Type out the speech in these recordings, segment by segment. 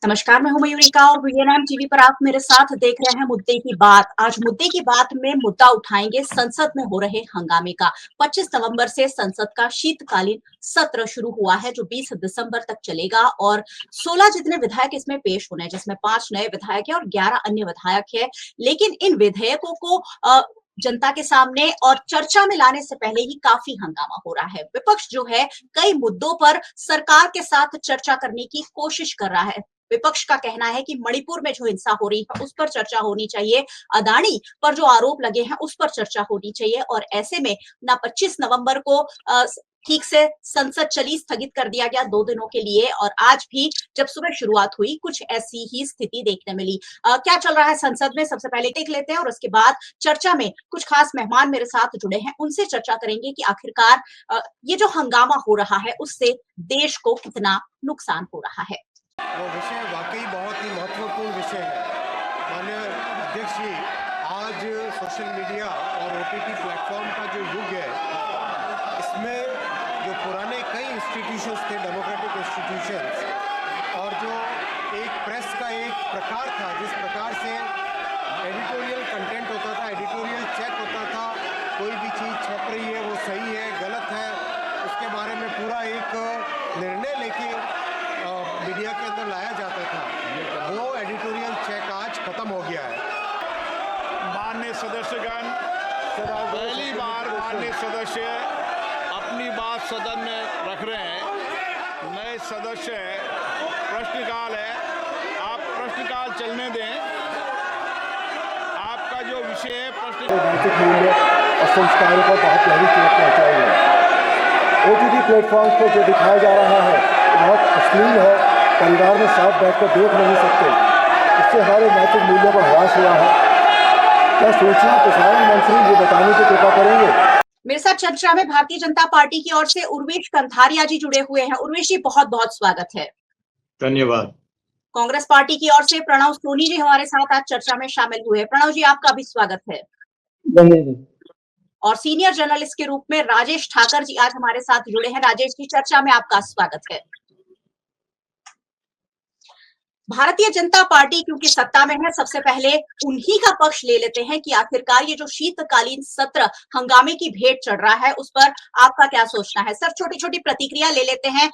नमस्कार, मैं हूं मयूरिका और वीएनएम टीवी पर आप मेरे साथ देख रहे हैं मुद्दे की बात। आज मुद्दे की बात में मुद्दा उठाएंगे संसद में हो रहे हंगामे का। 25 नवंबर से संसद का शीतकालीन सत्र शुरू हुआ है जो 20 दिसंबर तक चलेगा और 16 जितने विधायक इसमें पेश होने हैं, जिसमें 5 नए विधायक है और 11 अन्य विधायक है। लेकिन इन विधेयकों को जनता के सामने और चर्चा में लाने से पहले ही काफी हंगामा हो रहा है। विपक्ष जो है कई मुद्दों पर सरकार के साथ चर्चा करने की कोशिश कर रहा है। विपक्ष का कहना है कि मणिपुर में जो हिंसा हो रही है उस पर चर्चा होनी चाहिए, अदानी पर जो आरोप लगे हैं उस पर चर्चा होनी चाहिए और ऐसे में ना 25 नवंबर को ठीक से संसद चली, स्थगित कर दिया गया 2 दिनों के लिए और आज भी जब सुबह शुरुआत हुई कुछ ऐसी ही स्थिति देखने मिली। क्या चल रहा है संसद में, सबसे पहले देख लेते हैं और उसके बाद चर्चा में कुछ खास मेहमान मेरे साथ जुड़े हैं, उनसे चर्चा करेंगे कि आखिरकार ये जो हंगामा हो रहा है उससे देश को कितना नुकसान हो रहा है। वो विषय वाकई बहुत ही महत्वपूर्ण विषय है। माननीय अध्यक्ष जी, आज सोशल मीडिया और ओटीटी प्लेटफॉर्म का जो युग है, इसमें जो पुराने कई इंस्टीट्यूशंस थे, डेमोक्रेटिक इंस्टीट्यूशंस, और जो एक प्रेस का एक प्रकार था जिस प्रकार से एडिटोरियल कंटेंट होता था, एडिटोरियल चेक होता था, कोई भी चीज़ छप रही है वो सही है गलत है, उसके बारे में पूरा एक निर्णय लेके मीडिया के अंदर लाया जाता था, वो एडिटोरियल चेक आज खत्म हो गया है। माननीय सदस्यगण, पहली बार माननीय सदस्य अपनी बात सदन में रख रहे हैं। नए सदस्य है, प्रश्नकाल है, आप प्रश्नकाल चलने दें। आपका जो विषय है नैतिक मूल्य और संस्कारों पर बहुत गहरी चोट पहुँचाई है। ओटीटी प्लेटफॉर्म पर जो दिखाया जा रहा है बहुत अश्लील है, परिवार में साथ बैठकर देख नहीं सकते, इससे हमारे नैतिक मूल्यों पर ह्रास हुआ है। क्या सूचना प्रसारण मंत्री ये बताने की कृपा करेंगे? मेरे साथ चर्चा में भारतीय जनता पार्टी की ओर से उर्वेश कंथारिया जी जुड़े हुए हैं। उर्वेश जी, बहुत बहुत स्वागत है। धन्यवाद। कांग्रेस पार्टी की ओर से प्रणव सोनी जी हमारे साथ आज चर्चा में शामिल हुए। प्रणव जी, आपका भी स्वागत है। और सीनियर जर्नलिस्ट के रूप में राजेश ठाकर जी आज हमारे साथ जुड़े हैं। राजेश जी, चर्चा में आपका स्वागत है। भारतीय जनता पार्टी क्योंकि सत्ता में है, सबसे पहले उन्हीं का पक्ष ले लेते हैं कि आखिरकार ये जो शीतकालीन सत्र हंगामे की भेंट चढ़ रहा है उस पर आपका क्या सोचना है। सर, छोटी छोटी प्रतिक्रिया ले लेते हैं,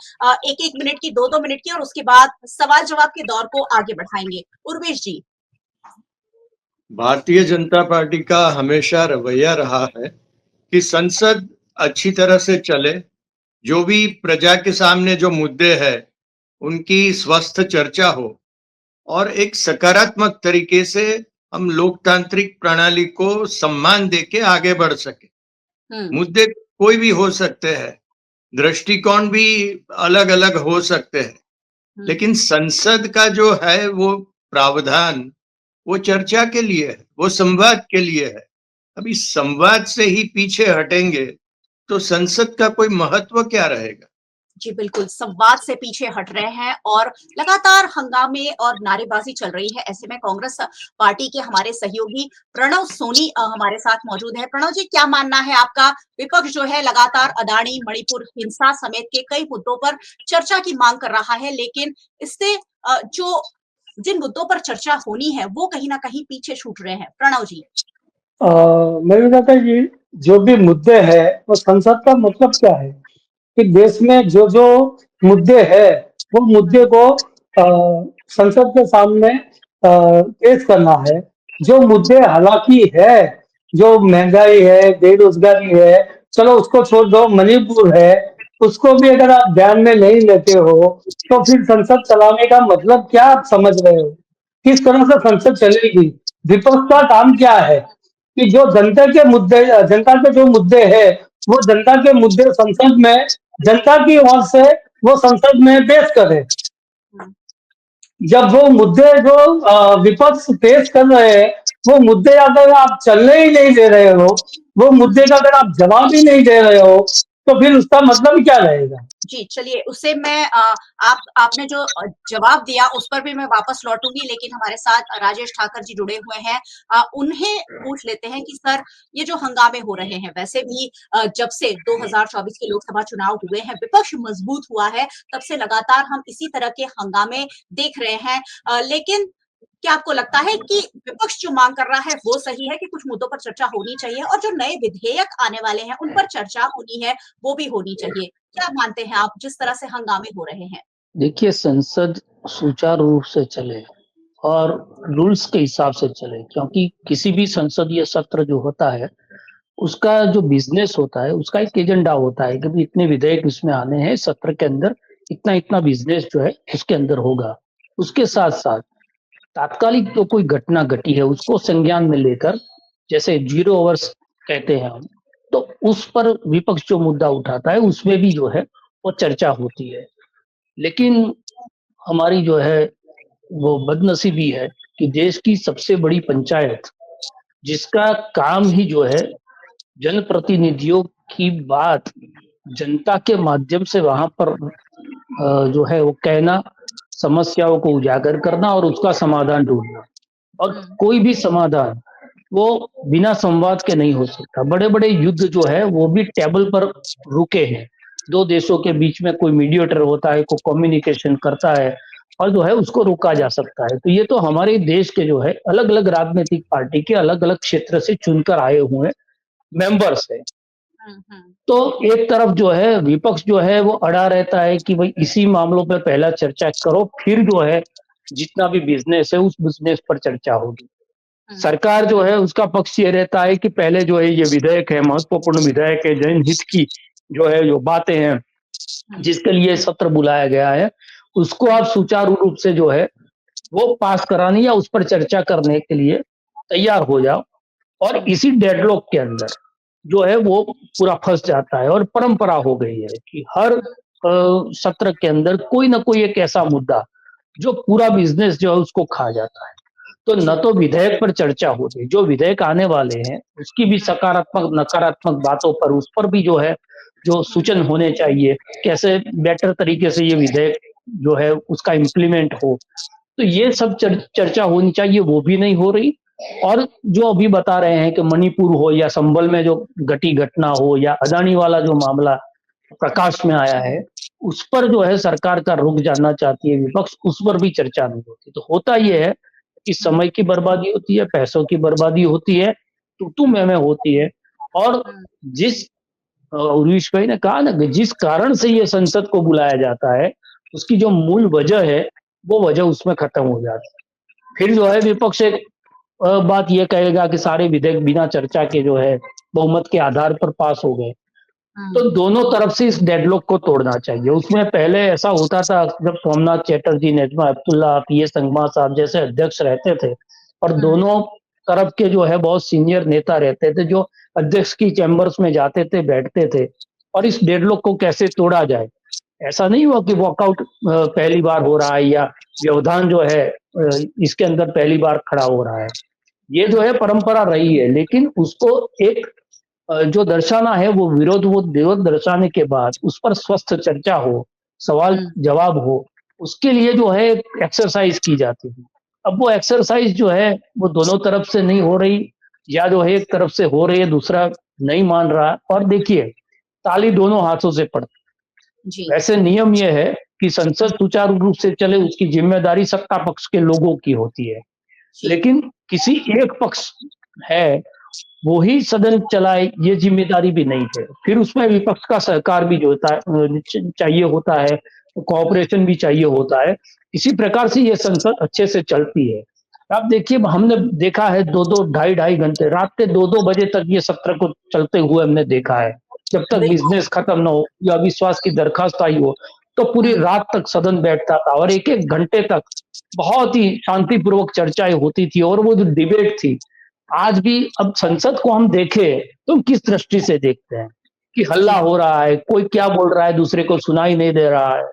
1-1 मिनट की, 2-2 मिनट की, और उसके बाद सवाल जवाब के दौर को आगे बढ़ाएंगे। उर्वेश जी। भारतीय जनता पार्टी का हमेशा रवैया रहा है कि संसद अच्छी तरह से चले, जो भी प्रजा के सामने जो मुद्दे हैं उनकी स्वस्थ चर्चा हो और एक सकारात्मक तरीके से हम लोकतांत्रिक प्रणाली को सम्मान देके आगे बढ़ सके। मुद्दे कोई भी हो सकते हैं, दृष्टिकोण भी अलग अलग हो सकते हैं, लेकिन संसद का जो है वो प्रावधान वो चर्चा के लिए है, वो संवाद के लिए है। अभी संवाद से ही पीछे हटेंगे तो संसद का कोई महत्व क्या रहेगा। जी बिल्कुल, संवाद से पीछे हट रहे हैं और लगातार हंगामे और नारेबाजी चल रही है। ऐसे में कांग्रेस पार्टी के हमारे सहयोगी प्रणव सोनी हमारे साथ मौजूद है। प्रणव जी, क्या मानना है आपका? विपक्ष जो है लगातार अदानी, मणिपुर हिंसा समेत के कई मुद्दों पर चर्चा की मांग कर रहा है, लेकिन इससे जो जिन मुद्दों पर चर्चा होनी है वो कहीं ना कहीं पीछे छूट रहे हैं। प्रणव जी। मेरे कहता है ये जो भी मुद्दे हैं वो संसद का मतलब क्या है कि देश में जो जो मुद्दे हैं वो मुद्दे को संसद के सामने पेश करना है। जो मुद्दे हालांकि है, जो महंगाई है, बेरोजगारी है, चलो उसको छोड़ दो, मणिपुर है, उसको भी अगर आप ध्यान में नहीं लेते हो तो फिर संसद चलाने का मतलब क्या आप समझ रहे हो? किस तरह से संसद चलेगी? विपक्ष का काम क्या है कि जो जनता के मुद्दे, जनता के जो मुद्दे हैं वो जनता के मुद्दे संसद में जनता की ओर से वो संसद में पेश करे। जब वो मुद्दे जो विपक्ष पेश कर रहे हैं वो मुद्दे अगर आप चलने ही नहीं दे रहे हो, वो मुद्दे का अगर आप जवाब ही नहीं दे रहे हो, तो फिर उसका मतलब ही क्या रहेगा? जी, चलिए उससे मैं आपने जो जवाब दिया उस पर भी मैं वापस लौटूँगी, लेकिन हमारे साथ राजेश ठाकर जी जुड़े हुए हैं। उन्हें पूछ लेते हैं कि सर, ये जो हंगामे हो रहे हैं, वैसे भी जब से 2024 के लोकसभा चुनाव हुए हैं, विपक्ष मजबूत हुआ है, तब से लगातार हम इसी तरह के हंगामे देख रहे हैं। लेकिन क्या आपको लगता है कि विपक्ष जो मांग कर रहा है वो सही है कि कुछ मुद्दों पर चर्चा होनी चाहिए और जो नए विधेयक आने वाले हैं उन पर चर्चा होनी है, वो भी होनी चाहिए? क्या मानते हैं आप जिस तरह से हंगामे हो रहे हैं? देखिए, संसद सुचारू रूप से चले और रूल्स के हिसाब से चले, क्योंकि किसी भी संसदीय सत्र जो होता है, उसका जो बिजनेस होता है, उसका एक एजेंडा होता है कि भाई इतने विधेयक इसमें आने हैं सत्र के अंदर, इतना इतना बिजनेस जो है उसके अंदर होगा। उसके साथ साथ तात्कालिक जो कोई घटना घटी है उसको संज्ञान में लेकर, जैसे 0 ओवर्स कहते हैं हम, तो उस पर विपक्ष जो मुद्दा उठाता है उसमें भी जो है वो चर्चा होती है। लेकिन हमारी जो है वो बदनसीबी है कि देश की सबसे बड़ी पंचायत, जिसका काम ही जो है जनप्रतिनिधियों की बात जनता के माध्यम से वहां पर जो है वो कहना, समस्याओं को उजागर करना और उसका समाधान ढूंढना। और कोई भी समाधान वो बिना संवाद के नहीं हो सकता। बड़े बड़े युद्ध जो है वो भी टेबल पर रुके हैं। दो देशों के बीच में कोई मीडिएटर होता है, कोई कम्युनिकेशन करता है और जो है उसको रोका जा सकता है। तो ये तो हमारे देश के जो है अलग अलग राजनीतिक पार्टी के अलग अलग क्षेत्र से चुनकर आए हुए मेंबर्स है। तो एक तरफ जो है विपक्ष जो है वो अड़ा रहता है कि भाई इसी मामलों पर पहला चर्चा करो, फिर जो है जितना भी बिजनेस है उस बिजनेस पर चर्चा होगी। सरकार जो है उसका पक्ष ये रहता है कि पहले जो है ये विधेयक है, महत्वपूर्ण विधेयक है, जनहित की जो है जो बातें हैं, जिसके लिए सत्र बुलाया गया है, उसको आप सुचारू रूप से जो है वो पास कराने या उस पर चर्चा करने के लिए तैयार हो जाओ। और इसी डेडलॉक के अंदर जो है वो पूरा फंस जाता है और परंपरा हो गई है कि हर सत्र के अंदर कोई ना कोई एक ऐसा मुद्दा जो पूरा बिजनेस जो है उसको खा जाता है। तो न तो विधेयक पर चर्चा होती, जो विधेयक आने वाले हैं उसकी भी सकारात्मक नकारात्मक बातों पर उस पर भी जो है जो सूचन होने चाहिए, कैसे बेटर तरीके से ये विधेयक जो है उसका इम्प्लीमेंट हो। तो ये सब चर्चा होनी चाहिए, वो भी नहीं हो रही। और जो अभी बता रहे हैं कि मणिपुर हो या संभल में जो घटी घटना हो या अदानी वाला जो मामला प्रकाश में आया है, उस पर जो है सरकार का रुख जानना चाहती है विपक्ष, उस पर भी चर्चा नहीं होती। तो होता ये है कि समय की बर्बादी होती है, पैसों की बर्बादी होती है, तू मैं होती है। और जिस उर्विश भाई ने कहा ना कि जिस कारण से ये संसद को बुलाया जाता है, उसकी जो मूल वजह है, वो वजह उसमें खत्म हो जाती है। फिर जो है विपक्ष एक बात ये कहेगा कि सारे विधेयक बिना चर्चा के जो है बहुमत के आधार पर पास हो गए। तो दोनों तरफ से इस डेडलॉक को तोड़ना चाहिए। उसमें पहले ऐसा होता था जब सोमनाथ चैटर्जी, नजमा हेपतुल्ला, पीएस संगमा साहब जैसे अध्यक्ष रहते थे और दोनों तरफ के जो है बहुत सीनियर नेता रहते थे जो अध्यक्ष की चैम्बर्स में जाते थे, बैठते थे और इस डेडलॉक को कैसे तोड़ा जाए। ऐसा नहीं हुआ कि वॉकआउट पहली बार हो रहा है या व्यवधान जो है इसके अंदर पहली बार खड़ा हो रहा है। ये जो है परंपरा रही है, लेकिन उसको एक जो दर्शाना है वो विरोध दर्शाने के बाद उस पर स्वस्थ चर्चा हो, सवाल जवाब हो, उसके लिए जो है एक्सरसाइज की जाती है। अब वो एक्सरसाइज जो है वो दोनों तरफ से नहीं हो रही, या जो है एक तरफ से हो रही है दूसरा नहीं मान रहा। और देखिए, ताली दोनों हाथों से पड़ती जी, है। वैसे नियम ये है कि संसद सुचारू रूप से चले उसकी जिम्मेदारी सत्ता पक्ष के लोगों की होती है, जी, लेकिन किसी एक पक्ष है वो ही सदन चलाए, ये जिम्मेदारी भी नहीं है। फिर उसमें विपक्ष का सहकार भी जो होता है चाहिए होता है, कोऑपरेशन भी चाहिए होता है। इसी प्रकार से ये संसद अच्छे से चलती है। आप देखिए, हमने देखा है 2-2 ढाई-ढाई घंटे रात के 2-2 बजे तक ये सत्र को चलते हुए हमने देखा है। जब तक बिल्कुल। बिजनेस खत्म ना हो या अविश्वास की दरखास्त आई हो, तो पूरी रात तक सदन बैठता था और एक-एक घंटे तक बहुत ही शांतिपूर्वक चर्चाएं होती थी। और वो जो डिबेट थी, आज भी अब संसद को हम देखें तो किस दृष्टि से देखते हैं कि हल्ला जी, हो रहा है, कोई क्या बोल रहा है दूसरे को सुनाई नहीं दे रहा है।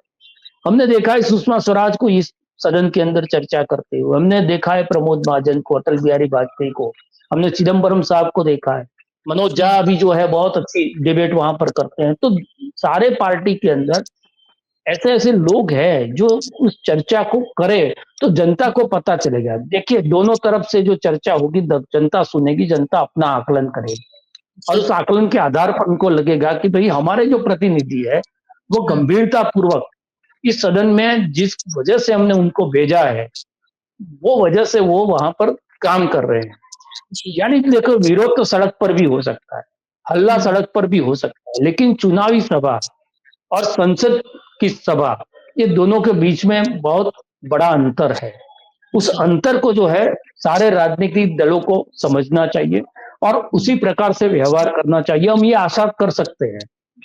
हमने देखा है सुषमा स्वराज को इस सदन के अंदर चर्चा करते हुए, हमने देखा है प्रमोद महाजन को, अटल बिहारी वाजपेयी को, हमने चिदम्बरम साहब को देखा है। मनोज झा भी जो है बहुत अच्छी डिबेट वहां पर करते हैं। तो सारे पार्टी के अंदर ऐसे ऐसे लोग हैं जो उस चर्चा को करे तो जनता को पता चलेगा। देखिए दोनों तरफ से जो चर्चा होगी जनता सुनेगी, जनता अपना आकलन करेगी और जी। उस आकलन के आधार पर उनको लगेगा कि भाई हमारे जो प्रतिनिधि है वो गंभीरता पूर्वक इस सदन में जिस वजह से हमने उनको भेजा है वो वजह से वो वहां पर काम कर रहे हैं। जी। यानी कि देखो विरोध तो सड़क पर भी हो सकता है, हल्ला सड़क पर भी हो सकता है, लेकिन चुनावी सभा और संसद की सभा ये दोनों के बीच में बहुत बड़ा अंतर है। उस जी। अंतर को जो है सारे राजनीतिक दलों को समझना चाहिए और उसी प्रकार से व्यवहार करना चाहिए। हम ये आशा कर सकते हैं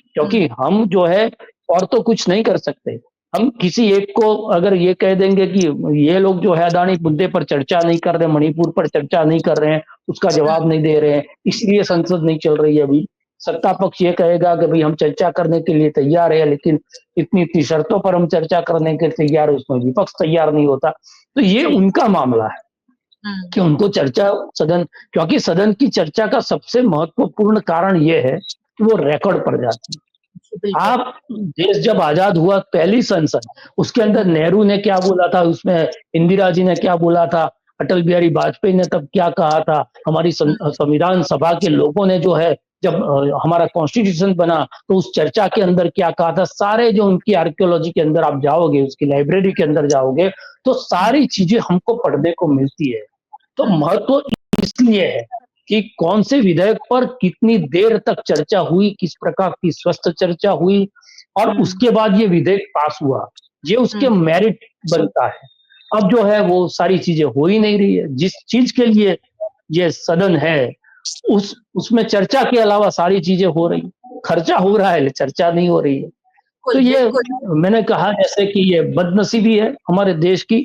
क्योंकि हम जो है और तो कुछ नहीं कर सकते। हम किसी एक को अगर ये कह देंगे कि ये लोग जो है अदानी मुद्दे पर चर्चा नहीं कर रहे, मणिपुर पर चर्चा नहीं कर रहे हैं, उसका जवाब नहीं दे रहे हैं, इसलिए संसद नहीं चल रही है अभी। सत्ता पक्ष ये कहेगा कि भाई हम चर्चा करने के लिए तैयार है, लेकिन इतनी इतनी शर्तों पर हम चर्चा करने के लिए तैयार है, उसमें विपक्ष तैयार नहीं होता। तो ये उनका मामला है कि उनको चर्चा सदन, क्योंकि सदन की चर्चा का सबसे महत्वपूर्ण कारण ये है कि वो रिकॉर्ड पड़ जाती है। बिल्कुल। आप देश जब आजाद हुआ पहली संसद, उसके अंदर नेहरू ने क्या बोला था, उसमें इंदिरा जी ने क्या बोला था, अटल बिहारी वाजपेयी ने तब क्या कहा था, हमारी संविधान सभा के लोगों ने जो है जब हमारा कॉन्स्टिट्यूशन बना तो उस चर्चा के अंदर क्या कहा था, सारे जो उनकी आर्कियोलॉजी के अंदर आप जाओगे, उसकी लाइब्रेरी के अंदर जाओगे तो सारी चीजें हमको पढ़ने को मिलती है। तो महत्व इसलिए है कि कौन से विधेयक पर कितनी देर तक चर्चा हुई, किस प्रकार की स्वस्थ चर्चा हुई और उसके बाद ये विधेयक पास हुआ, ये उसके मेरिट बनता है। अब जो है वो सारी चीजें हो ही नहीं रही है। जिस चीज के लिए ये सदन है उसमें चर्चा के अलावा सारी चीजें हो रही, खर्चा हो रहा है चर्चा नहीं हो रही है। तो ये मैंने कहा जैसे कि ये बदनसीबी है हमारे देश की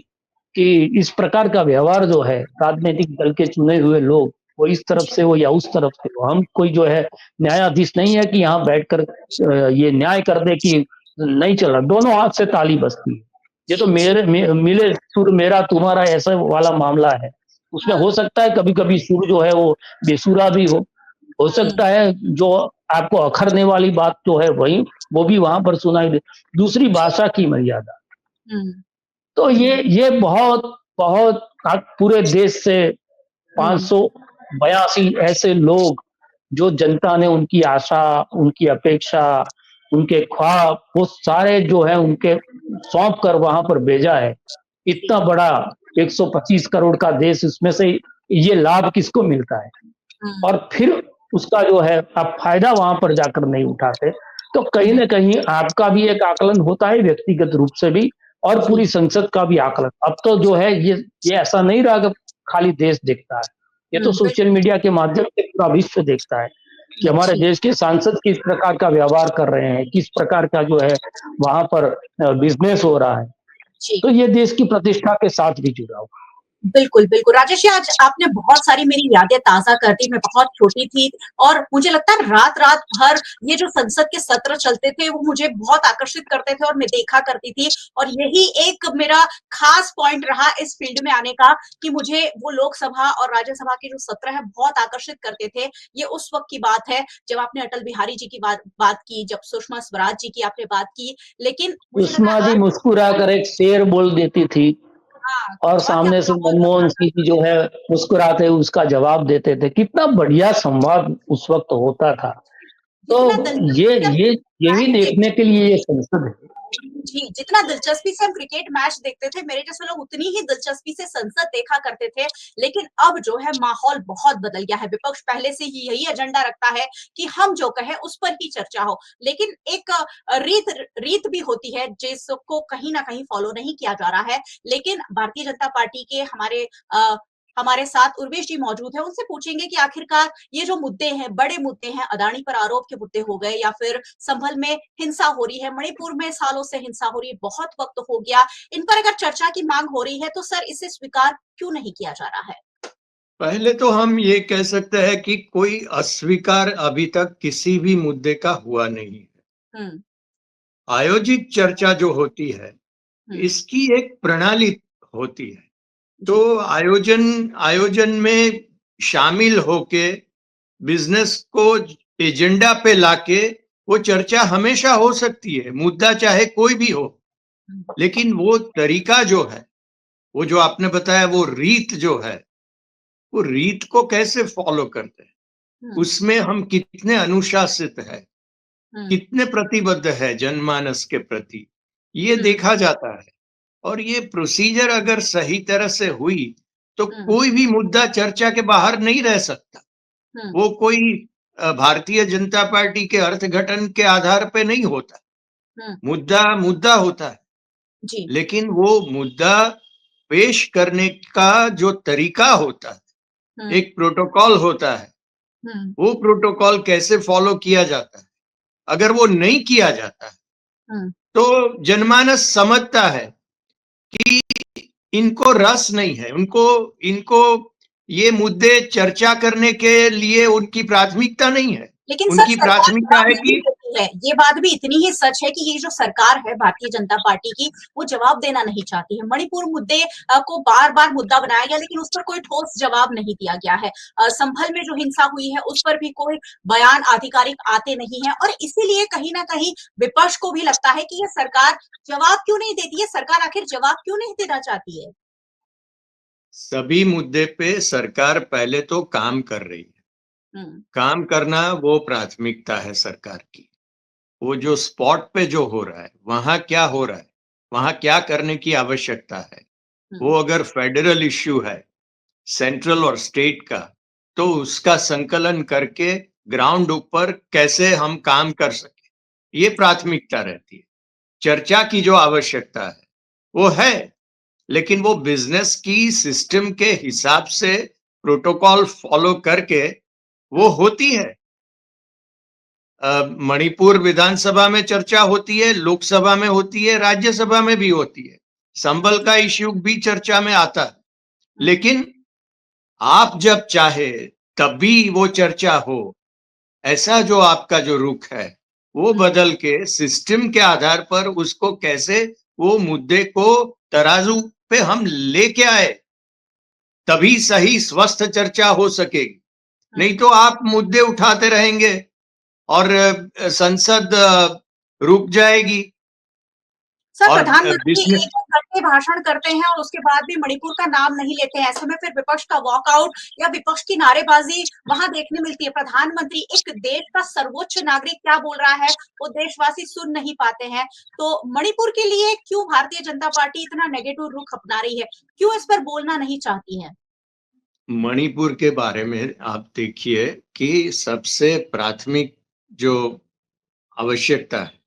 कि इस प्रकार का व्यवहार जो है राजनीतिक दल के चुने हुए लोग वो इस तरफ से हो या उस तरफ से हो, हम कोई जो है न्यायाधीश नहीं है कि यहाँ बैठकर ये न्याय कर दे कि नहीं चला, दोनों हाथ से ताली बजती है। ये तो मिले सुर मेरा तुम्हारा ऐसा वाला मामला है। उसमें हो सकता है कभी कभी सुर जो है वो बेसुरा भी हो सकता है जो आपको अखरने वाली बात जो है वही वो भी वहां पर सुनाई दे, दूसरी भाषा की मर्यादा। तो ये बहुत बहुत पूरे देश से 582 ऐसे लोग जो जनता ने उनकी आशा, उनकी अपेक्षा, उनके ख्वाब वो सारे जो है उनके सौंप कर वहां पर भेजा है। इतना बड़ा 125 करोड़ का देश, उसमें से ये लाभ किसको मिलता है और फिर उसका जो है आप फायदा वहां पर जाकर नहीं उठाते तो कहीं ना कहीं आपका भी एक आकलन होता है व्यक्तिगत रूप से भी और पूरी संसद का भी आकलन। अब तो जो है ये ऐसा नहीं रहा कि खाली देश देखता है, ये तो सोशल मीडिया के माध्यम से पूरा विश्व देखता है कि हमारे देश के सांसद किस प्रकार का व्यवहार कर रहे हैं, किस प्रकार का जो है वहां पर बिजनेस हो रहा है। तो ये देश की प्रतिष्ठा के साथ भी जुड़ा हुआ। बिल्कुल, बिल्कुल। राजेश जी, आज आपने बहुत सारी मेरी यादें ताज़ा कर दी। मैं बहुत छोटी थी और मुझे लगता है रात-रात भर ये जो संसद के सत्र चलते थे, वो मुझे बहुत आकर्षित करते थे और मैं देखा करती थी और यही एक मेरा ख़ास पॉइंट रहा इस फ़ील्ड में आने का कि मुझे वो लोकसभा और राज्यसभा के जो सत्र हैं, बहुत आकर्षित करते थे। ये उस वक़्त की बात है, जब आपने अटल बिहारी जी की बात की, जब सुषमा स्वराज जी की आपने बात की, लेकिन मुझे लगा सुषमा जी मुस्कुरा कर एक शेर बोल देती थी और सामने से मनमोहन सिंह जी जो है मुस्कुराते उसका जवाब देते थे। कितना बढ़िया संवाद उस वक्त होता था। तो यही देखने के लिए ये संसद है। जी, जितना दिलचस्पी से हम क्रिकेट मैच देखते थे, मेरे जैसे लोग उतनी ही दिलचस्पी से संसद देखा करते थे। लेकिन अब जो है माहौल बहुत बदल गया है। विपक्ष पहले से ही यही एजेंडा रखता है कि हम जो कहें उस पर ही चर्चा हो। लेकिन एक रीत भी होती है जिसको कहीं न कहीं फॉलो नहीं किया जा रहा है। लेकिन भारतीय जनता पार्टी के हमारे साथ उर्वेश जी मौजूद हैं, उनसे पूछेंगे कि आखिरकार ये जो मुद्दे हैं, बड़े मुद्दे हैं, अदानी पर आरोप के मुद्दे हो गए या फिर संभल में हिंसा हो रही है, मणिपुर में सालों से हिंसा हो रही है, बहुत वक्त हो गया। इन पर अगर चर्चा की मांग हो रही है, तो सर इसे स्वीकार क्यों नहीं किया जा रहा है? पहले तो हम ये कह सकते हैं कि कोई अस्वीकार अभी तक किसी भी मुद्दे का हुआ नहीं है। आयोजित चर्चा जो होती है, इसकी एक प्रणाली होती है। तो आयोजन में शामिल होके बिजनेस को एजेंडा पे लाके वो चर्चा हमेशा हो सकती है, मुद्दा चाहे कोई भी हो, लेकिन वो तरीका जो है, वो जो आपने बताया वो रीत जो है, वो रीत को कैसे फॉलो करते हैं, हम्म, उसमें हम कितने अनुशासित है, हम्म, कितने प्रतिबद्ध है जनमानस के प्रति, ये हम्म, देखा जाता है। और ये प्रोसीजर अगर सही तरह से हुई, तो हम्म, कोई भी मुद्दा चर्चा के बाहर नहीं रह सकता। हम्म, वो कोई भारतीय जनता पार्टी के अर्थघटन के आधार पे नहीं होता। हम्म, मुद्दा मुद्दा होता है, जी, लेकिन वो मुद्दा पेश करने का जो तरीका होता है, हम्म, एक प्रोटोकॉल होता है, हम्म, वो प्रोटोकॉल कैसे फॉलो किया जाता है। अगर वो नहीं किया जाता है, हम्म, तो जनमानस समझता है कि इनको रस नहीं है, उनको इनको ये मुद्दे चर्चा करने के लिए उनकी प्राथमिकता नहीं है। लेकिन सर उनकी सरकार प्राथमिकता जवाब है नहीं कि देती है, ये बात भी इतनी ही सच है कि ये जो सरकार है भारतीय जनता पार्टी की, वो जवाब देना नहीं चाहती है। मणिपुर मुद्दे को बार-बार मुद्दा बनाया गया, लेकिन उस पर कोई ठोस जवाब नहीं दिया गया है। संभल में जो हिंसा हुई है, उस पर भी कोई बयान आधिकारिक आते नहीं है और इसीलिए कहीं न कहीं विपक्ष को भी लगता है कि ये सरकार जवाब क्यों नहीं देती है, सरकार आखिर जवाब क्यों नहीं देना चाहती है? सभी मुद्दे पे सरकार पहले तो काम कर रही है। हुँ, काम करना वो प्राथमिकता है सरकार की। वो जो स्पॉट पे जो हो रहा है, वहाँ क्या हो रहा है, वहाँ क्या करने की आवश्यकता है। वो हुँ, अगर फेडरल इश्यू है, सेंट्रल और स्टेट का, तो उसका संकलन करके ग्राउंड ऊपर कैसे हम काम कर सकें, ये प्राथमिकता रहती है। चर्चा की जो आवश्यकता है, वो है, लेकिन वो बिज़नेस की सिस्टम के हिसाब से प्रोटोकॉल फॉलो करके वो हुँ, होती है। मणिपुर विधानसभा में चर्चा होती है, लोकसभा में होती है, राज्यसभा में भी होती है। संबल का इश्यू भी चर्चा में आता है। हुँ, लेकिन आप जब चाहे तभी वो चर्चा हो, ऐसा जो आपका जो रुख है, वो हुँ, बदल के सिस्टम के आधार पर उसको कैसे वो मुद्दे को तराजू पे हम लेके आए, तभी सही स्वस्थ चर्चा हो सकेगी। नहीं हुँ। तो आप मुद्दे उठाते रहेंगे और संसद रुक जाएगी सर और प्रधानमंत्री बिज़नेस एक-एक करके भाषण करते हैं और उसके बाद भी मणिपुर का नाम नहीं लेते हैं। ऐसे में फिर विपक्ष का वॉकआउट या विपक्ष की नारेबाज़ी वहाँ देखने मिलती है। प्रधानमंत्री एक देश का सर्वोच्च नागरिक क्या बोल रहा है, वो देशवासी सुन नहीं पाते हैं। तो मणिपुर के लिए क्यों भारतीय जनता पार्टी इतना नेगेटिव रुख अपना रही है? क्यों इस पर बोलना नहीं चाहती है? मणिपुर के बारे में आप देखिए कि सबसे प्राथमिक जो आवश्यकता है,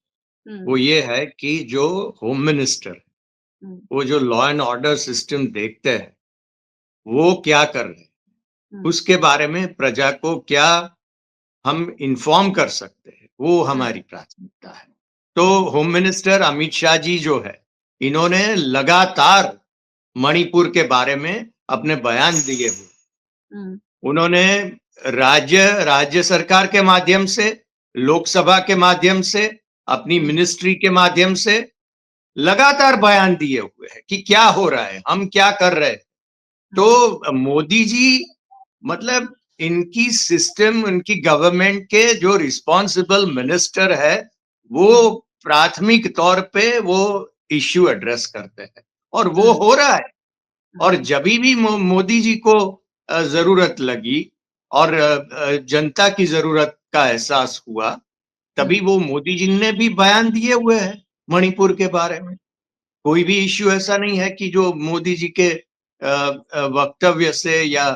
हुँ, वो ये है कि जो होम मिनिस्टर, हुँ, वो जो लॉ एंड ऑर्डर सिस्टम देखते हैं, वो क्या कर रहे हैं, हुँ, उसके बारे में प्रजा को क्या हम इन्फॉर्म कर सकते हैं, वो हुँ, हमारी प्राथमिकता है। तो हुँ, होम मिनिस्टर अमित शाह जी जो है, इन्होंने लगातार मणिपुर के बारे में अपने बयान दिए हुए। हुँ, उन्होंने राज्य राज्य सरकार के माध्यम से, लोकसभा के माध्यम से, अपनी हुँ, मिनिस्ट्री के माध्यम से लगातार बयान दिए हुए हैं कि क्या हो रहा है, हम क्या कर रहे हैं। हुँ, तो मोदी जी मतलब इनकी सिस्टम, उनकी गवर्नमेंट के जो रिस्पॉन्सिबल मिनिस्टर है, हुँ, वो प्राथमिक तौर पे वो इश्यू एड्रेस करते हैं और वो हुँ, हो रहा है। और हुँ, जभी भी मोदी जी को जरूरत लगी और जनता की जरूरत का एहसास हुआ, तभी हुँ, वो मोदी जी ने भी बयान दिए हुए हैं मणिपुर के बारे में। कोई भी इश्यू ऐसा नहीं है कि जो मोदी जी के वक्तव्य से या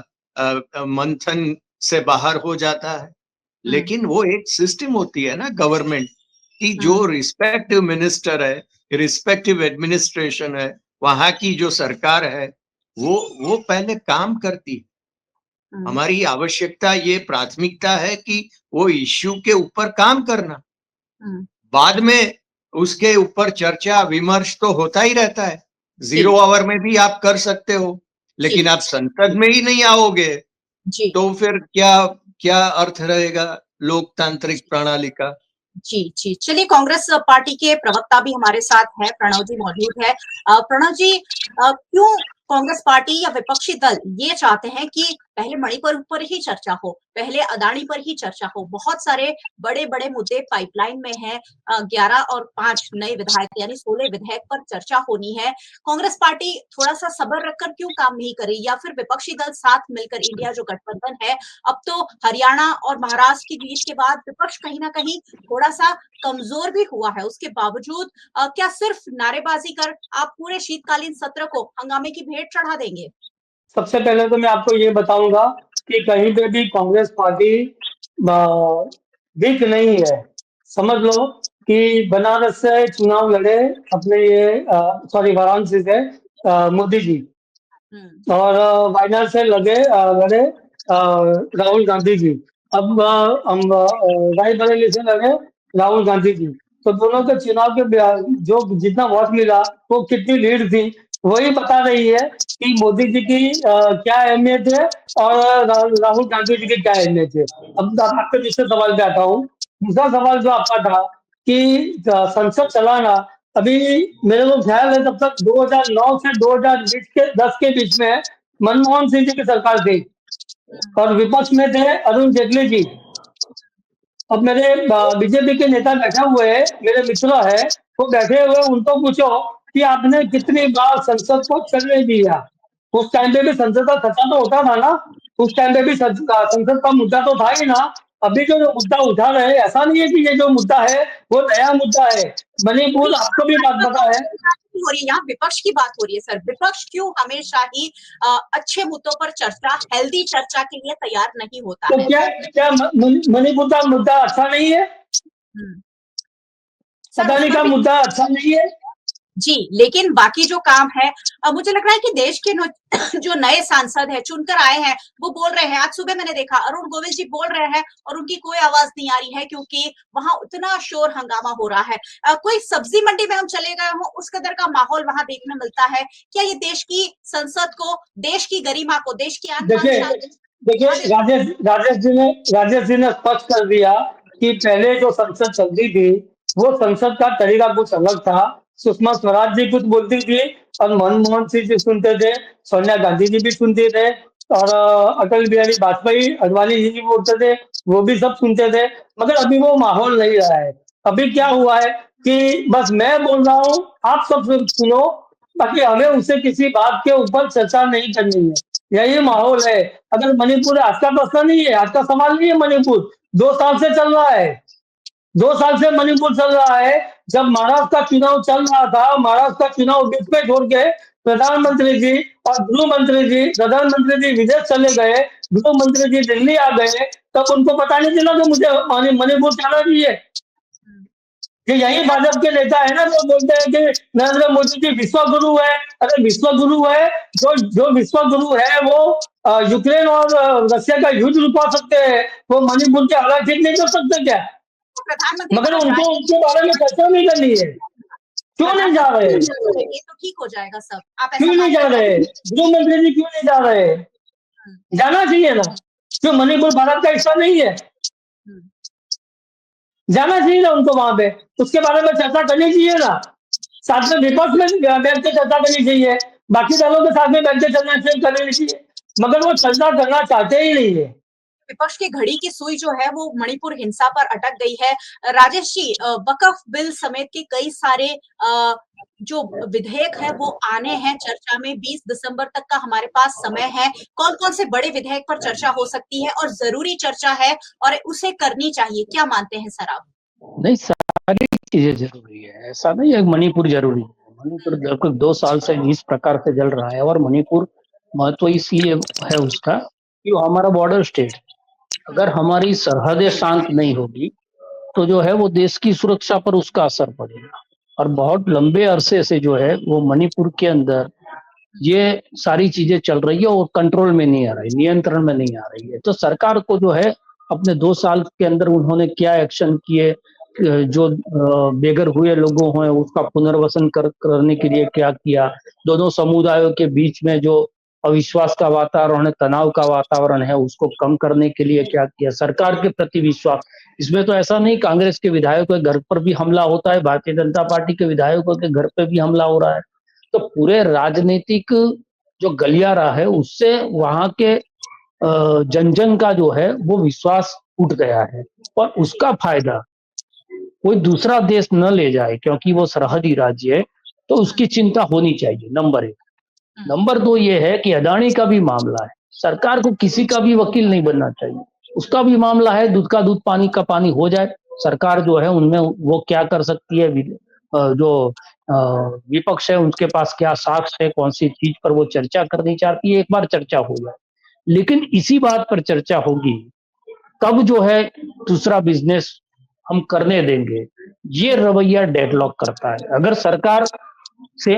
मंथन से बाहर हो जाता है। हुँ, लेकिन वो एक सिस्टम होती है ना गवर्नमेंट की, हुँ, जो रिस्पेक्टिव मिनिस्टर है, रिस्पेक्टिव एडमिनिस्ट्रेशन है, वहाँ की जो सरकार है, वो पहले काम करती है। हुँ, हमारी आवश्यकता ये प्राथमिकता है कि वो इश्यू के ऊपर काम करना। हुँ, बाद में उसके ऊपर चर्चा विमर्श तो होता ही रहता है। जी, ज़ीरो आवर में भी आप कर सकते हो, जी, लेकिन आप संसद जी, में ही नहीं आओगे, जी। तो फिर क्या क्या अर्थ रहेगा लोकतांत्रिक प्रणाली का? जी, जी। चलिए कांग्रेस पार्टी के प्रवक्ता भी हमारे साथ हैं, प्रणव जी मौजूद है। प्रणव जी क्यों कांग्रेस पार्टी या विपक्षी दल ये चाहते हैं कि पहले मणिपुर पर ही चर्चा हो, पहले अदानी पर ही चर्चा हो, बहुत सारे बड़े-बड़े मुद्दे पाइपलाइन में हैं। 11 और 5 नए विधायक यानी 16 विधेयक पर चर्चा होनी है। कांग्रेस पार्टी थोड़ा-सा सब्र रखकर क्यों काम नहीं कर रही, या फिर विपक्षी दल साथ मिलकर इंडिया जो गठबंधन है, अब तो हरियाणा और महाराष्ट्र की जीत के बाद विपक्ष कहीं न कहीं थोड़ा-सा कमजोर भी हुआ है। उसके बावजूद क्या सिर्फ नारेबाजी कर आप पूरे शीतकालीन सत्र को हंगामे की भेंट चढ़ा देंगे? सबसे पहले तो मैं आपको ये बताऊंगा कि कहीं पे भी कांग्रेस पार्टी वीक नहीं है। समझ लो कि बनारस से चुनाव लड़े अपने ये सॉरी वाराणसी से मोदी जी, हुँ। और वायनाड से लड़े राहुल गांधी जी। अब हम रायबरेली से लड़े राहुल गांधी जी। तो दोनों के चुनाव के जो जितना वोट मिला, वो कितनी लीड थी, वही बता रही है कि मोदी जी की क्या अहमियत है और राहुल गांधी जी की क्या अहमियत है। अब आपके दूसरे सवाल पे आता हूँ। दूसरा सवाल जो आपका था कि संसद चलाना, अभी मेरे को ख्याल है तब तक 2009 से 2020 के 10 के बीच में मनमोहन सिंह जी की सरकार थी और विपक्ष में थे अरुण जेटली जी। अब मेरे बीजेपी के नेता बैठे हुए हैं, मेरे मित्र है, वो बैठे हुए, उनको पूछो कि आपने कितनी बार संसद को चलने दिया। उस टाइम पे भी संसद का खर्चा तो होता था ना, उस टाइम पे भी संसद का मुद्दा तो था ही ना। अभी जो मुद्दा उठा रहे हैं, ऐसा नहीं है कि ये जो मुद्दा है वो नया मुद्दा है। मणिपुर, नहीं, आपको भी बात पता है। हो रही है, यहाँ विपक्ष की बात हो रही है सर। विपक्ष क्यों हमेशा ही अच्छे मुद्दों पर चर्चा, हेल्दी चर्चा के लिए तैयार नहीं होता तो है? क्या क्या मणिपुर का मुद्दा अच्छा नहीं है? हम्म। सर उस अदानी पर का भी मुद्दा अच्छा नहीं है? जी, लेकिन बाकी जो काम है, मुझे लग रहा है कि देश के जो नए सांसद हैं, चुनकर आए हैं, वो बोल रहे हैं। आज सुबह मैंने देखा अरुण गोविल जी बोल रहे हैं और उनकी कोई आवाज नहीं आ रही है, क्योंकि वहां उतना शोर हंगामा हो रहा है। कोई सब्जी मंडी में हम चले गए हों, उस कदर का माहौल वहां देखने मिलता है। क्या ये देश की संसद को, देश की गरिमा को, देश की आन बान देखिए शान देखिए, बढ़ा देता राजेश जी ने स्पष्ट कर दिया कि पहले जो संसद चलती थी, वो संसद का तरीका कुछ अलग था। सुषमा स्वराज जी कुछ बोलती थी और मनमोहन सिंह जी सुनते थे, सोनिया गांधी जी भी सुनते थे, और अटल बिहारी वाजपेयी, अडवाणी जी भी बोलते थे, वो भी सब सुनते थे। मगर अभी वो माहौल नहीं रहा है। अभी क्या हुआ है कि बस मैं बोल रहा हूँ, आप सब सुनो, बाकी हमें उससे किसी बात के ऊपर चर्चा नहीं करनी है। यही माहौल है। अगर मणिपुर आज का प्रश्न नहीं है, आज का सवाल नहीं है मणिपुर, 2 साल से चल रहा है। 2 साल से मणिपुर चल रहा है। जब महाराष्ट्र का चुनाव चल रहा था, महाराष्ट्र का चुनाव बीच में छोड़ के प्रधानमंत्री जी और गृह मंत्री जी, प्रधानमंत्री जी विदेश चले गए, गृह मंत्री जी दिल्ली आ गए, तब उनको पता नहीं चला कि मुझे मणिपुर जाना चाहिए। कि यही देखा भाजपा के नेता है ना जो बोलते हैं कि नरेंद्र मोदी जी विश्व गुरु है। अरे विश्व गुरु है, जो जो विश्व गुरु है वो यूक्रेन और रशिया का युद्ध रुकवा सकते हैं, वो मणिपुर के हालात ठीक नहीं कर सकते क्या? प्रधानमंत्री मगर वहां उनको जाए, उनके बारे में चर्चा नहीं करनी है। क्यों नहीं जा रहे? प्रधानमंत्री ये तो ठीक हो जाएगा सब, आप ऐसा क्यों नहीं जा मानते हैं? रहे? गृह मंत्री जी क्यों नहीं जा रहे? जाना चाहिए ना। क्यों मणिपुर भारत का हिस्सा नहीं है? जाना चाहिए ना उनको वहां पे, उसके बारे में चर्चा करनी चाहिए ना। साथ में विपक्ष में बैठ के चर्चा करनी चाहिए, बाकी दलों के साथ में बैठ के चर्चा करनी चाहिए, मगर वो चर्चा करना चाहते ही नहीं है। विपक्ष की घड़ी की सुई जो है वो मणिपुर हिंसा पर अटक गई है। राजेश जी, वक्फ बिल समेत के कई सारे जो विधेयक है वो आने हैं चर्चा में। 20 दिसंबर तक का हमारे पास समय है। कौन-कौन से बड़े विधेयक पर चर्चा हो सकती है और जरूरी चर्चा है और उसे करनी चाहिए, क्या मानते हैं सर आप? नहीं, सारी चीजें जरूरी है, ऐसा नहीं है मणिपुर जरूरी है। मणिपुर लगभग 2 साल से इस प्रकार से जल रहा है, और मणिपुर महत्व इसलिए है उसका कि वो हमारा बॉर्डर स्टेट है। अगर हमारी सरहदें शांत नहीं होगी तो जो है वो देश की सुरक्षा पर उसका असर पड़ेगा। और बहुत लंबे अरसे से जो है वो मणिपुर के अंदर ये सारी चीजें चल रही है और कंट्रोल में नहीं आ रही, नियंत्रण में नहीं आ रही है। तो सरकार को जो है अपने 2 साल के अंदर उन्होंने क्या एक्शन किए, जो बेघर हुए लोगों हैं उसका पुनर्वसन करने के लिए क्या किया, दोनों समुदायों के बीच में जो अविश्वास का वातावरण है, तनाव का वातावरण है, उसको कम करने के लिए क्या किया, सरकार के प्रति विश्वास। इसमें तो ऐसा नहीं कांग्रेस के विधायकों के घर पर भी हमला होता है, भारतीय जनता पार्टी के विधायकों के घर पे भी हमला हो रहा है। तो पूरे राजनीतिक जो गलियारा है उससे वहां के जन जन का जो है वो विश्वास उठ गया है और उसका फायदा कोई दूसरा देश न ले जाए क्योंकि वो सरहदी राज्य है, तो उसकी चिंता होनी चाहिए, नंबर एक। नंबर दो ये है कि अदानी का भी मामला है, सरकार को किसी का भी वकील नहीं बनना चाहिए। उसका भी मामला है, दूध का दूध पानी का पानी हो जाए। सरकार जो है उनमें वो क्या कर सकती है, जो विपक्ष है उनके पास क्या साक्ष्य है, कौन सी चीज पर वो चर्चा करनी चाहती है, एक बार चर्चा हो जाए। लेकिन इसी बात पर चर्चा होगी तब जो है दूसरा बिजनेस हम करने देंगे, ये रवैया डेडलॉक करता है। अगर सरकार से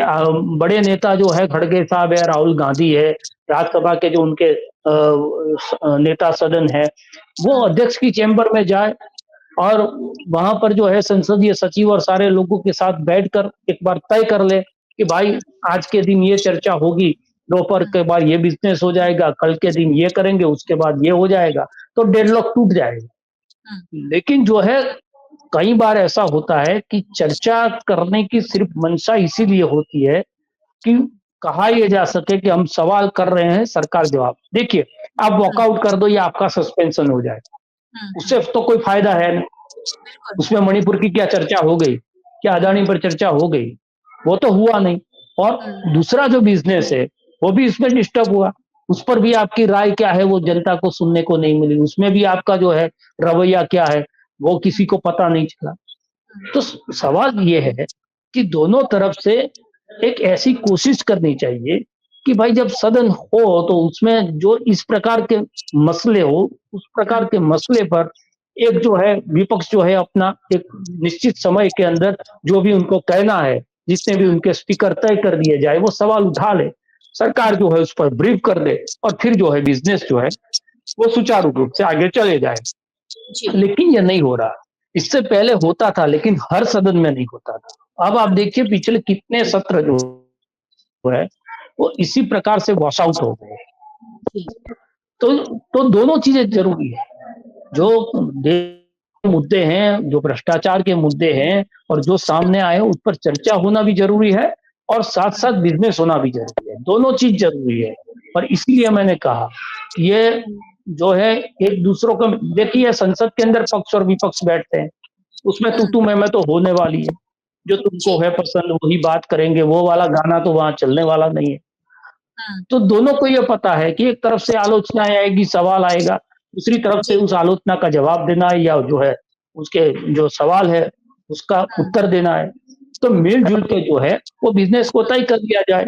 बड़े नेता जो है खड़गे साहब है, राहुल गांधी है, राज्यसभा के जो उनके नेता सदन है, वो अध्यक्ष की चैम्बर में जाए और वहां पर जो है संसदीय सचिव और सारे लोगों के साथ बैठकर एक बार तय कर ले कि भाई आज के दिन ये चर्चा होगी, दोपहर के बाद ये बिजनेस हो जाएगा, कल के दिन ये करेंगे, उसके बाद ये हो जाएगा, तो डेडलॉक टूट जाएगा। लेकिन जो है कई बार ऐसा होता है कि चर्चा करने की सिर्फ मंशा इसीलिए होती है कि कहा यह जा सके कि हम सवाल कर रहे हैं, सरकार जवाब। देखिए, आप वॉकआउट कर दो या आपका सस्पेंशन हो जाए, उससे तो कोई फायदा है नहीं। उसमें मणिपुर की क्या चर्चा हो गई, क्या अदानी पर चर्चा हो गई, वो तो हुआ नहीं। और दूसरा जो बिजनेस है वो भी इसमें डिस्टर्ब हुआ, उस पर भी आपकी राय क्या है वो जनता को सुनने को नहीं मिली, उसमें भी आपका जो है रवैया क्या है वो किसी को पता नहीं चला। तो सवाल ये है कि दोनों तरफ से एक ऐसी कोशिश करनी चाहिए कि भाई जब सदन हो तो उसमें जो इस प्रकार के मसले हो, उस प्रकार के मसले पर एक जो है विपक्ष जो है अपना एक निश्चित समय के अंदर जो भी उनको कहना है, जितने भी उनके स्पीकर तय कर दिए जाए, वो सवाल उठा ले, सरकार जो है उस पर ब्रीफ कर दे और फिर जो है बिजनेस जो है वो सुचारू रूप से आगे चले जाए। लेकिन ये नहीं हो रहा। इससे पहले होता था लेकिन हर सदन में नहीं होता था। अब आप देखिए पिछले कितने सत्र जो है वो इसी प्रकार से वॉश आउट हो गए। तो दोनों चीजें जरूरी है, जो मुद्दे हैं, जो भ्रष्टाचार के मुद्दे हैं और जो सामने आए उस पर चर्चा होना भी जरूरी है और साथ साथ बिजनेस होना भी जरूरी है, दोनों चीज जरूरी है। और इसलिए मैंने कहा ये जो है एक दूसरों को देखिए, संसद के अंदर पक्ष और विपक्ष बैठते हैं, उसमें तू मैं तो होने वाली है, जो तुमको है पसंद वही बात करेंगे, वो वाला गाना तो वहां चलने वाला नहीं है। तो दोनों को ये पता है कि एक तरफ से आलोचना आएगी, सवाल आएगा, दूसरी तरफ से उस आलोचना का जवाब देना है या जो है उसके जो सवाल है उसका उत्तर देना है। तो मिलजुल के जो है वो बिजनेस को तय कर दिया जाए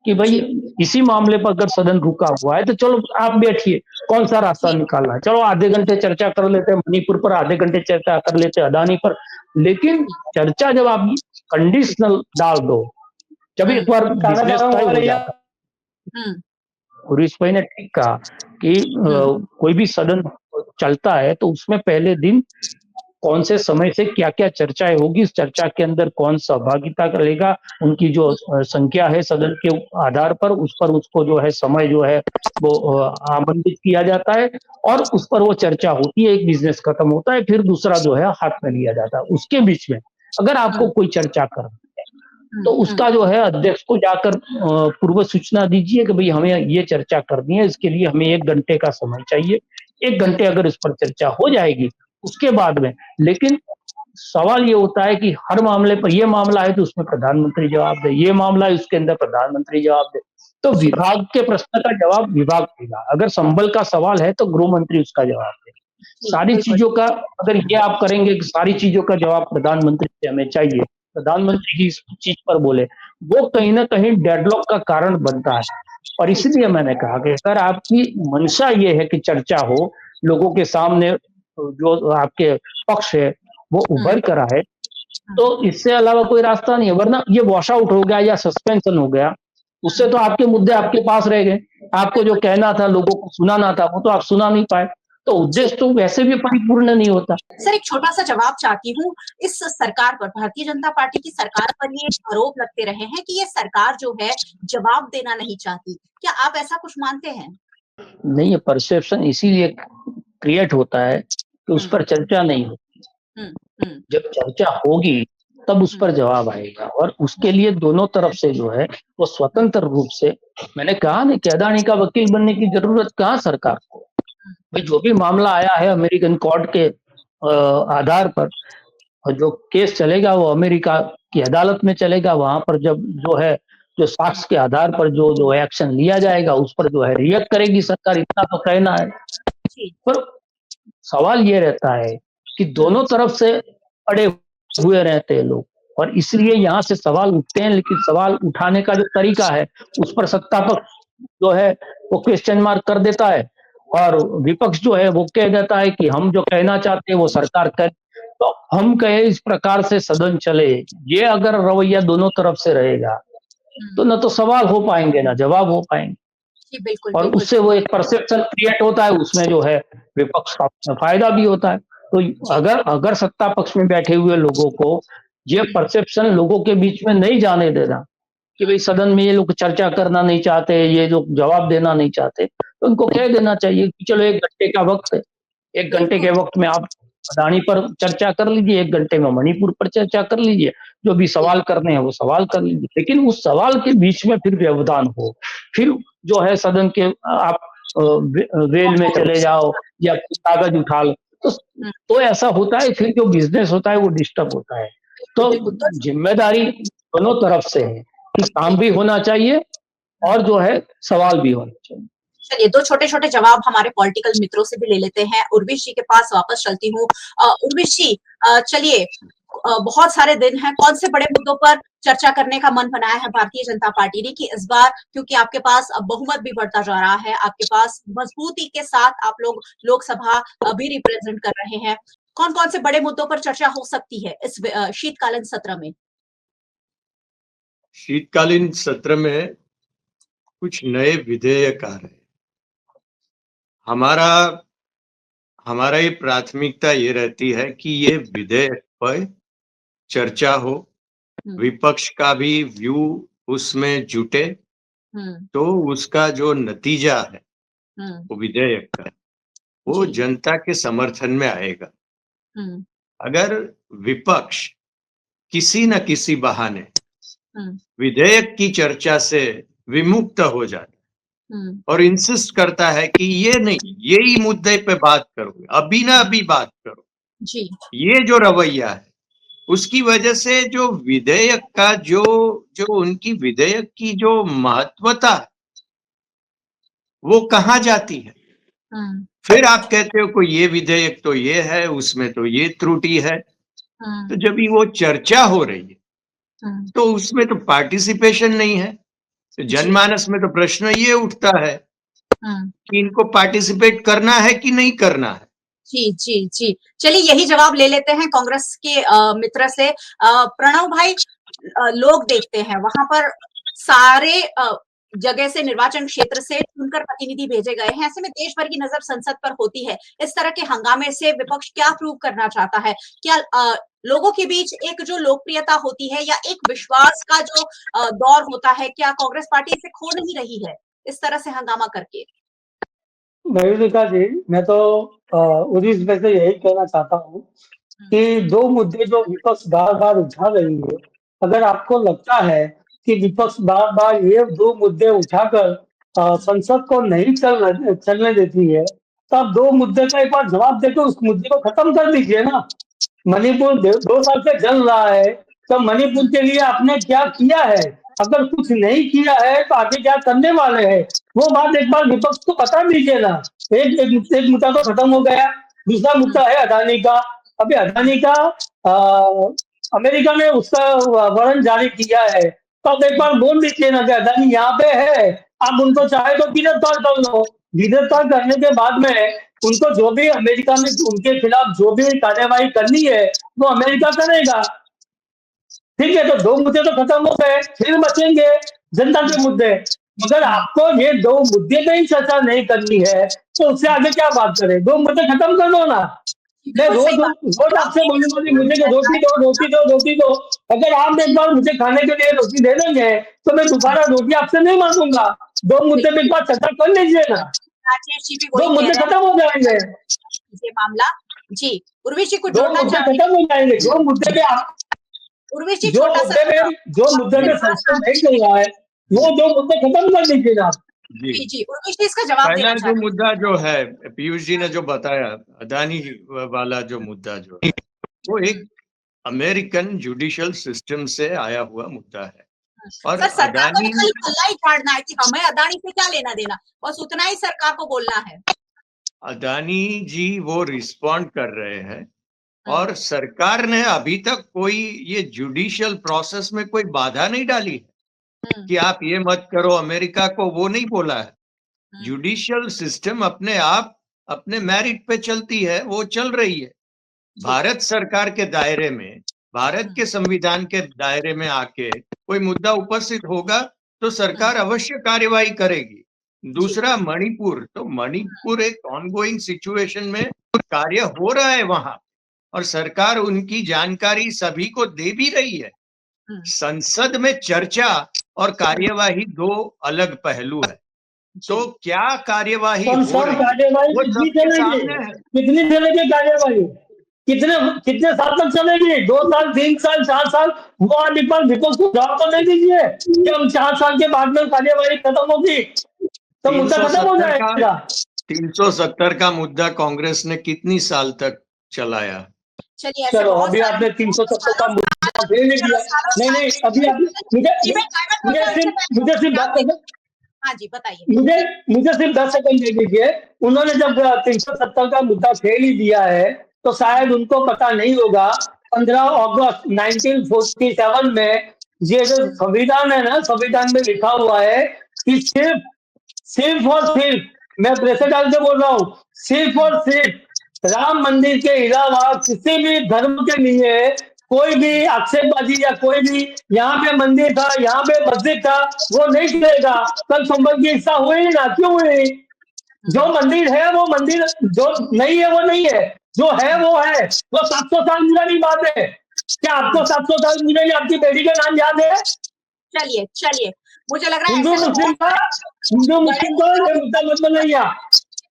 कि भाई इसी मामले पर अगर सदन रुका हुआ है तो चलो आप बैठिए, कौन सा रास्ता निकालना है, चलो आधे घंटे चर्चा कर लेते हैं मणिपुर पर, आधे घंटे चर्चा कर लेते हैं अदानी पर। लेकिन चर्चा जब आप कंडीशनल डाल दो, जब एक बार बिजनेस तय हो जाता, गुरीश भाई ने ठीक कहा कि कोई भी सदन चलता है तो उसमें पहले दिन कौन से समय से क्या क्या चर्चाएं होगी, इस चर्चा के अंदर कौन सहभागिता करेगा, उनकी जो संख्या है सदन के आधार पर उस पर उसको जो है समय जो है वो आमंत्रित किया जाता है और उस पर वो चर्चा होती है, एक बिजनेस खत्म होता है, फिर दूसरा जो है हाथ में लिया जाता है। उसके बीच में अगर आपको कोई चर्चा करना है तो उसका जो है अध्यक्ष को जाकर पूर्व सूचना दीजिए कि भाई हमें ये चर्चा करनी है, इसके लिए हमें 1 घंटे का समय चाहिए। 1 घंटे अगर इस पर चर्चा हो जाएगी उसके बाद में, लेकिन सवाल ये होता है कि हर मामले पर, ये मामला है तो उसमें प्रधानमंत्री जवाब दे, ये मामला है उसके अंदर प्रधानमंत्री जवाब दे, तो विभाग के प्रश्न का जवाब विभाग देगा। अगर संबल का सवाल है तो गृह मंत्री उसका जवाब दे। सारी चीजों का अगर ये आप करेंगे कि सारी चीजों का जवाब प्रधानमंत्री से हमें चाहिए, प्रधानमंत्री ही इस चीज पर बोले, वो कहीं ना कहीं डेडलॉक का कारण बनता है। और इसलिए मैंने कहा कि अगर आपकी मंशा ये है कि चर्चा हो, लोगों के सामने जो आपके पक्ष है वो उभर कर आए, तो इससे अलावा कोई रास्ता नहीं है। वरना ये वॉश आउट हो गया या सस्पेंशन हो गया, उससे तो आपके मुद्दे आपके पास रह गए, आपको जो कहना था, लोगों को सुनाना था, वो तो आप सुना नहीं पाए, तो उद्देश्य तो वैसे भी परिपूर्ण नहीं होता। सर एक छोटा सा जवाब चाहती हूँ, इस सरकार पर, भारतीय जनता पार्टी की सरकार पर ये आरोप लगते रहे हैं कि ये सरकार जो है जवाब देना नहीं चाहती, क्या आप ऐसा कुछ मानते हैं? नहीं, ये परसेप्शन इसीलिए क्रिएट होता है कि उस पर चर्चा नहीं होती। जब चर्चा होगी तब उस पर जवाब आएगा। और उसके लिए दोनों तरफ से जो है वो स्वतंत्र रूप से, मैंने कहा ना कि अदानी का वकील बनने की जरूरत कहाँ सरकार को। भाई जो भी मामला आया है अमेरिकन कोर्ट के आधार पर, और जो केस चलेगा वो अमेरिका की अदालत में चलेगा। वहां पर जब जो है जो साक्ष्य के आधार पर जो जो एक्शन लिया जाएगा उस पर जो है रिएक्ट करेगी सरकार, इतना तो कहना है। जी। पर सवाल ये रहता है कि दोनों तरफ से अड़े हुए रहते हैं लोग, और इसलिए यहाँ से सवाल उठते हैं, लेकिन सवाल उठाने का जो तरीका है उस पर सत्ता पक्ष जो है वो क्वेश्चन मार्क कर देता है, और विपक्ष जो है वो कह देता है कि हम जो कहना चाहते हैं वो सरकार कर। तो हम कहे इस प्रकार से सदन चले, ये अगर रवैया दोनों तरफ से रहेगा तो न तो सवाल हो पाएंगे ना जवाब हो पाएंगे, जी, बिल्कुल, और बिल्कुल। उससे वो एक परसेप्शन क्रिएट होता है, उसमें जो है विपक्ष का फायदा भी होता है। तो अगर अगर सत्ता पक्ष में बैठे हुए लोगों को ये परसेप्शन लोगों के बीच में नहीं जाने देना कि भाई सदन में ये लोग चर्चा करना नहीं चाहते, ये लोग जवाब देना नहीं चाहते, तो उनको कह देना चाहिए कि चलो 1 घंटे का वक्त है, 1 घंटे के वक्त में आप अदानी पर चर्चा कर लीजिए, 1 घंटे में मणिपुर पर चर्चा कर लीजिए, जो भी सवाल करने हैं वो सवाल कर लीजिए, लेकिन उस सवाल के बीच में फिर व्यवधान हो, फिर जो है सदन के आप वेल में चले जाओ या कागज उठा लो, तो ऐसा होता है, फिर जो बिजनेस होता है वो डिस्टर्ब होता है। तो बिल्कुल, तो जिम्मेदारी दोनों तरफ से है कि काम भी होना चाहिए और जो है सवाल भी होना चाहिए। चलिए 2 छोटे-छोटे जवाब हमारे पॉलिटिकल मित्रों से भी ले लेते हैं। उर्विश जी के पास वापस चलती हूँ। उर्विश जी, चलिए, बहुत सारे दिन हैं, कौन से बड़े मुद्दों पर चर्चा करने का मन बनाया है भारतीय जनता पार्टी ने कि इस बार, क्योंकि आपके पास अब बहुमत भी बढ़ता जा रहा है, आपके पास मजबूती के साथ आप लोग लोकसभा भी रिप्रेजेंट कर रहे हैं। कौन-कौन से बड़े मुद्दों पर चर्चा हो सकती है इस शीतकालीन सत्र में? शीतकालीन सत्र में कुछ नए विधेयक आ रहे हैं। हमारा हमारा ये प्राथमिकता ये रहती है कि ये विधेयक पर चर्चा हो, विपक्ष का भी व्यू उसमें जुटे, तो उसका जो नतीजा है वो विधेयक का, वो जी। जनता के समर्थन में आएगा। अगर विपक्ष किसी न किसी बहाने विधेयक की चर्चा से विमुक्त हो जाए और इंसिस्ट करता है कि ये नहीं, यही मुद्दे पे बात करो, अभी ना अभी बात करो, जी। ये जो रवैया है उसकी वजह से जो विधेयक का जो जो उनकी विधेयक की जो महत्वता है वो कहाँ जाती है। फिर आप कहते हो कोई ये विधेयक तो ये है, उसमें तो ये त्रुटि है। तो जब ये वो चर्चा हो रही है तो उसमें तो पार्टिसिपेशन नहीं है। तो जनमानस में तो प्रश्न ये उठता है कि इनको पार्टिसिपेट करना है कि नहीं करना है। जी, जी, जी। चलिए यही जवाब ले लेते हैं कांग्रेस के मित्र से। प्रणव भाई, लोग देखते हैं वहां पर सारे जगह से, निर्वाचन क्षेत्र से चुनकर प्रतिनिधि भेजे गए हैं। ऐसे में देश भर की नजर संसद पर होती है। इस तरह के हंगामे से विपक्ष क्या प्रूव करना चाहता है? क्या लोगों के बीच एक जो लोकप्रियता होती है या एक विश्वास का जो दौर होता है, क्या कांग्रेस पार्टी इसे खो नहीं रही है इस तरह से हंगामा करके? मयूरिका जी, मैं तो उड़ीस में से यही कहना चाहता हूँ कि 2 मुद्दे जो विपक्ष बार-बार उठा रही है, अगर आपको लगता है कि विपक्ष बार-बार ये 2 मुद्दे उठाकर संसद को नहीं चलने देती है, तो आप 2 मुद्दे का एक बार जवाब देकर उस मुद्दे को खत्म कर दीजिए ना। मणिपुर 2 साल से जल रहा है, तो मणिपुर के लिए आपने क्या किया है? अगर कुछ नहीं किया है तो आगे क्या करने वाले हैं, वो बात एक बार विपक्ष को बता दीजिए ना। एक मुद्दा तो खत्म हो गया, दूसरा मुद्दा है अदानी का। अभी अदानी का अमेरिका ने उसका वारंट जारी किया है, तो आप एक बार बोल दीजिए ना कि अदानी यहाँ पे है, आप उनको चाहे तो गिरफ्तार कर लो। गिरफ्तार करने के बाद में उनको जो भी अमेरिका में उनके खिलाफ जो भी कार्यवाही करनी है वो अमेरिका करेगा। ठीक है, तो 2 मुद्दे तो खत्म हो गए, फिर बचेंगे जनता के मुद्दे। मगर आपको ये 2 मुद्दे पे ही चर्चा नहीं करनी है तो उससे आगे क्या बात करें? 2 मुद्दे खत्म कर दो ना। मैं बिल्कुल सही रोज बात। रोज आपसे बोलूंगा कि मुझे कि रोटी दो, रोटी दो, रोटी दो। अगर आप एक बार मुझे खाने के लिए रोटी दे देंगे तो मैं दोबारा रोटी आपसे नहीं मांगूंगा। 2 मुद्दे पे एक बार चर्चा कर लीजिए ना, राजेश जी भी 2 वही कह मुद्दे रहे हैं खत्म हो जाएंगे। ये मामला। जी, उर्वी जी कुछ 2 जोड़ना मुद्दे चाहते खत्म हो जाएंगे। 2 मुद्दे पे आप उर्वेश जी जो छोटा सा मुद्दे में संसद नहीं चल रहा है, वो जो मुद्दे खत्म कर लीजिए आप। जी जी उर्वेश जी इसका जवाब पहला देना जो चाहते मुद्दा जो है, पीयूष जी ने जो बताया, अदानी वाला जो मुद्दा जो है, वो एक अमेरिकन जुडिशियल सिस्टम से आया हुआ मुद्दा है। हैं। और सर सरकार को अदानी तो खाली पल्ला ही झाड़ना है कि हमें अदानी से क्या लेना देना, बस उतना ही सरकार को बोलना है। अदानी जी वो रिस्पॉन्ड कर रहे हैं, और सरकार ने अभी तक कोई ये जुडिशियल प्रोसेस में कोई बाधा नहीं डाली है कि आप ये मत करो, अमेरिका को वो नहीं बोला है। जुडिशियल सिस्टम अपने आप अपने मेरिट पे चलती है, वो चल रही है। भारत सरकार के दायरे में, भारत के संविधान के दायरे में आके कोई मुद्दा उपस्थित होगा तो सरकार अवश्य कार्यवाही करेगी। दूसरा मणिपुर, तो मणिपुर एक ऑनगोइंग सिचुएशन में कार्य हो रहा है वहां, और सरकार उनकी जानकारी सभी को दे भी रही है। संसद में चर्चा और कार्यवाही दो अलग पहलू है। तो क्या कार्यवाही हो रही है कार्यवाही वो कितनी सबके चलेगी, सामने है। कितनी चलेगी कार्यवाही, कितने कितने साल तक चलेगी, 2 साल 3 साल 4 साल, वो आने पर विपक्ष को जवाब तो नहीं दीजिए कि हम 4 साल के बाद में कार्यवाही खत्म होगी तो मुद्दा खत्म हो 370 का जाएगा। 370 का मुद्दा कांग्रेस ने कितनी साल तक चलाया? चलिए ऐसे चलो बहुत अभी सारे आपने 370 का मुद्दा दे दिया। नहीं अभी आप मुझे सिर्फ 10 सेकंड, हाँ जी बताइए। मुझे सिर्फ 10 सेकंड दे दीजिए। उन्होंने जब 370 का मुद्दा खेल ही दिया है तो शायद उनको पता नहीं होगा 15 अगस्त 1947 में ये जो संविधान है ना, संविधान में लिखा हुआ है कि सिर्फ और सिर्फ, मैं प्रेसिडेंट से बोल रहा हूँ, सिर्फ और सिर्फ राम मंदिर के अलावा किसी भी धर्म के लिए कोई भी आक्षेपबाजी या कोई भी यहाँ पे मंदिर था, यहाँ पे मस्जिद था, वो नहीं चलेगा। कल संबंध की इच्छा हुई ना, क्यों हुई? जो मंदिर है वो मंदिर, जो नहीं है वो नहीं है, जो है वो है। वो 700 साल पुरानी बात है। क्या आपको 700 साल पुरानी आपकी बेटी का नाम याद है? चलिए चलिए मुझे लग रहा है हिंदू मुस्लिम का ये मुद्दा मतलब नहीं है।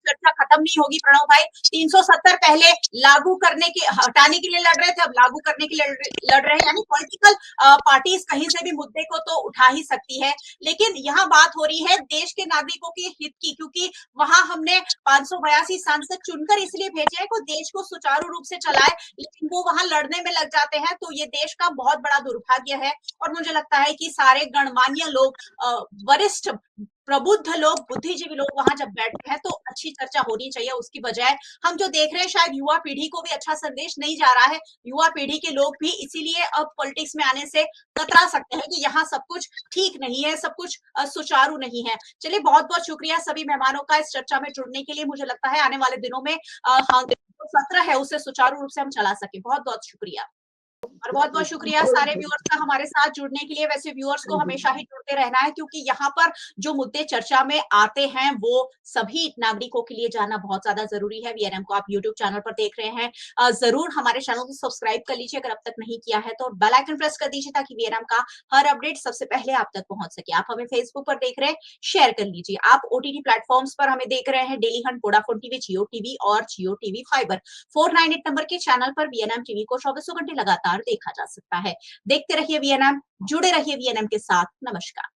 चर्चा खत्म नहीं होगी प्रणव भाई। 370 पहले लागू करने के, हटाने के लिए लड़ रहे थे, अब लागू करने के लिए लड़ रहे हैं। यानी पॉलिटिकल पार्टीज कहीं से भी मुद्दे को तो उठा ही सकती है, लेकिन यहाँ बात हो रही है देश के नागरिकों के हित की, क्योंकि वहां हमने 582 सांसद चुनकर इसलिए भेजे हैं कि देश को सुचारू रूप से चलाए, लेकिन वो वहां लड़ने में लग जाते हैं, तो ये देश का बहुत बड़ा दुर्भाग्य है। और मुझे लगता है कि सारे गणमान्य लोग, वरिष्ठ प्रबुद्ध लोग, बुद्धिजीवी लोग वहां जब बैठते हैं तो अच्छी चर्चा होनी चाहिए। उसकी बजाय हम जो देख रहे हैं, शायद युवा पीढ़ी को भी अच्छा संदेश नहीं जा रहा है। युवा पीढ़ी के लोग भी इसीलिए अब पॉलिटिक्स में आने से कतरा सकते हैं कि यहाँ सब कुछ ठीक नहीं है, सब कुछ सुचारू नहीं है। चलिए बहुत बहुत शुक्रिया सभी मेहमानों का इस चर्चा में जुड़ने के लिए। मुझे लगता है आने वाले दिनों में सत्र है उसे सुचारू रूप से हम चला सके। बहुत बहुत शुक्रिया, और बहुत बहुत शुक्रिया सारे व्यूअर्स का हमारे साथ जुड़ने के लिए। वैसे व्यूअर्स को हमेशा ही जुड़ते रहना है, क्योंकि यहाँ पर जो मुद्दे चर्चा में आते हैं वो सभी नागरिकों के लिए जानना बहुत ज्यादा जरूरी है। वीएनएम को आप यूट्यूब चैनल पर देख रहे हैं, जरूर हमारे चैनल को सब्सक्राइब कर लीजिए अगर अब तक नहीं किया है तो, बेल आइकन प्रेस कर दीजिए ताकि वीएनएम का हर अपडेट सबसे पहले आप तक पहुंच सके। आप हमें फेसबुक पर देख रहे हैं, शेयर कर लीजिए। आप ओटीटी प्लेटफॉर्म्स पर हमें देख रहे हैं, डेली हंट, वोडाफोन टीवी, जियो टीवी और जियो टीवी फाइबर 498 नंबर के चैनल पर वीएनएम टीवी को 24 घंटे लगातार देखा जा सकता है। देखते रहिए वीएनएम, जुड़े रहिए वीएनएम के साथ। नमस्कार।